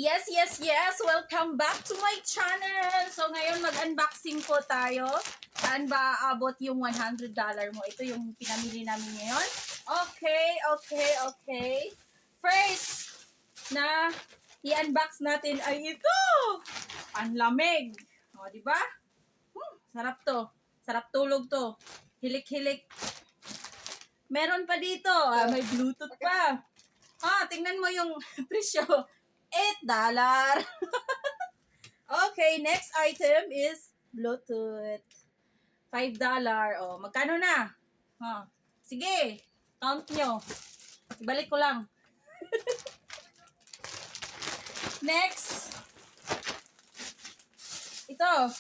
Yes, yes, yes! Welcome back to my channel! So, ngayon mag-unboxing po tayo. Saan ba aabot yung $100 mo? Ito yung pinamili namin ngayon. Okay. First na i-unbox natin ay ito! Ang lamig! O, diba? Sarap to. Sarap tulog to. Hilik-hilik. Meron pa dito. May Bluetooth pa. Tingnan mo yung presyo. $8. Okay, next item is Bluetooth. $5. Magkano na? Sige, count nyo. Ibalik ko lang. Next. Ito.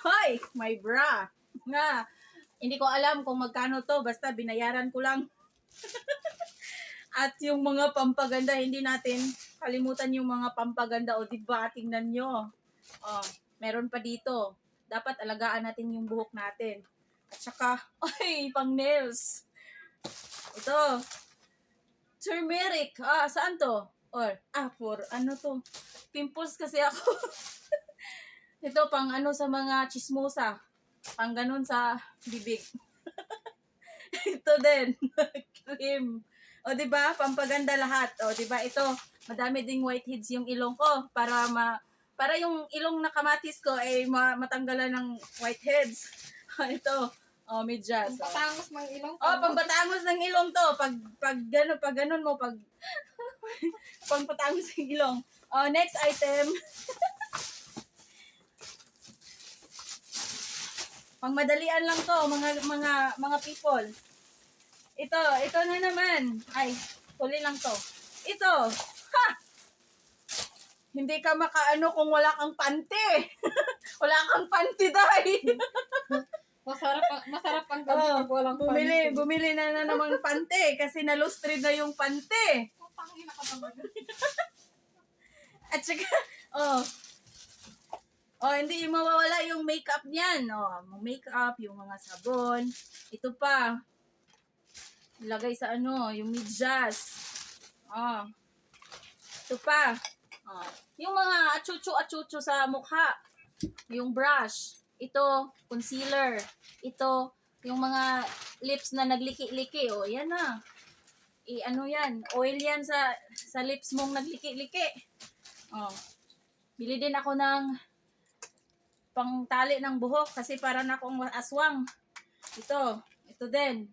Hoy, my bra. Nga. Hindi ko alam kung magkano to. Basta binayaran ko lang. At yung mga pampaganda, hindi natin kalimutan yung mga pampaganda. O diba, tingnan nyo. Meron pa dito. Dapat alagaan natin yung buhok natin. At saka, pang nails. Ito. Turmeric. Saan to? For ano to? Pimples kasi ako. Ito, pang ano sa mga chismosa. Pang ganun sa bibig. Ito din. Cream. O, diba? Pampaganda lahat. O, diba? Ito, madami ding whiteheads yung ilong ko para yung ilong na kamatis ko ay matanggalan ng whiteheads. Ito, medyas. Pampatangos ng ilong. Pampatangos ng ilong to. Pag ganun mo, pampatangos ng ilong. Next item. Pangmadalian lang to, mga people. Ito na naman. Huli lang to. Ito. Hindi ka makaano kung wala kang pante. Wala kang pante dahil. Masarap ang gabi pag walang panty. Bumili na naman pante kasi nalustrid na yung pante. At saka, hindi mawawala yung makeup niyan. Makeup, yung mga sabon. Ito pa. Ilagay sa yung medyas. Ito pa. Yung mga achuchu sa mukha. Yung brush. Ito, concealer. Ito, yung mga lips na nagliki-liki. Yan na. Yan. Oil yan sa lips mong nagliki-liki. Bili din ako ng pangtali ng buhok kasi para na akong aswang. Ito din.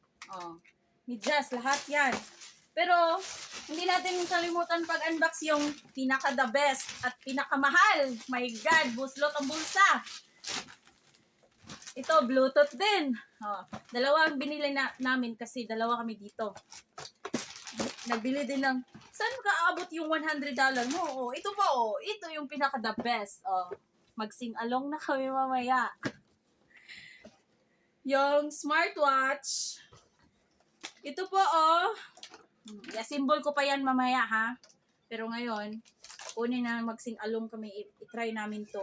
Medyas, lahat yan. Pero, hindi natin kalimutan pag-unbox yung pinaka-the best at pinaka-mahal. My God, buslot ang bulsa. Ito, Bluetooth din. Dalawa ang binili namin kasi dalawa kami dito. Nagbili din ng, saan ka aabot yung $100 mo? Ito pa, ito yung pinaka-the best. Mag-sing along na kami mamaya. Yung smartwatch. Ito po, symbol ko pa yan mamaya, ha? Pero ngayon, kunin na mag-sing along kami. I-try namin to.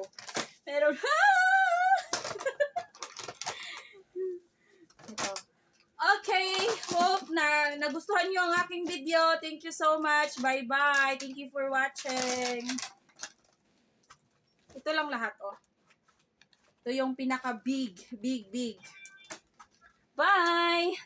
Pero, ito. Okay, hope na nagustuhan nyo ang aking video. Thank you so much. Bye-bye. Thank you for watching. Ito lang lahat, Ito yung pinaka-big. Bye!